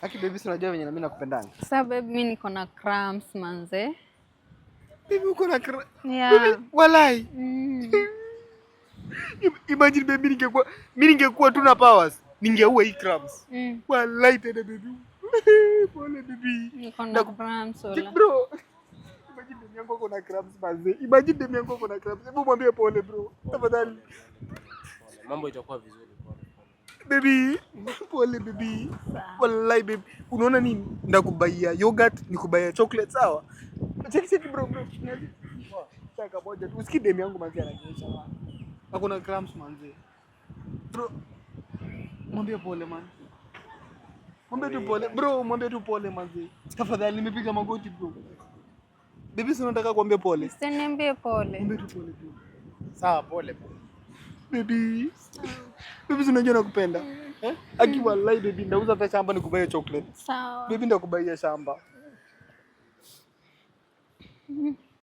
Aki baby si unajua venye na mimi nakupendanga. Sasa baby mimi niko na cramps manze. Baby uko na cramps? Yeah. Baby, walai. Imagine baby ningekuwa tu na powers. Ningeua hii cramps. Walai tena baby. Pole baby. Niko na cramps wala. Bro. Imagine demu yangu ako na cramps manze. Imagine demu yangu ako na cramps. Hebu mwambie pole bro. Tafadhali. Mambo itakuwa vizuri. Baby, pole baby. Wallahi baby. Unaona nini? Ndakubaia yogurt, nikubaia chocolate sawa? Cheki bro. Saka moja tu. Usikii demu yangu manzi ananyesha bwana. Hakuna cramps manzi. Bro. Mwambie pole man. Mwambie tu pole. Bro, mwambie tu pole manzi. Tafadhali nimepiga magoti bro. Baby si unataka kuambia pole? Usiniambie pole. Mwambie tu pole bro. Sawa pole. Baby. Baby unajua nakupenda. Aki wallahi baby ndauza hata shamba nikubaie chocolate. Sawa. Baby ndakubaia shamba.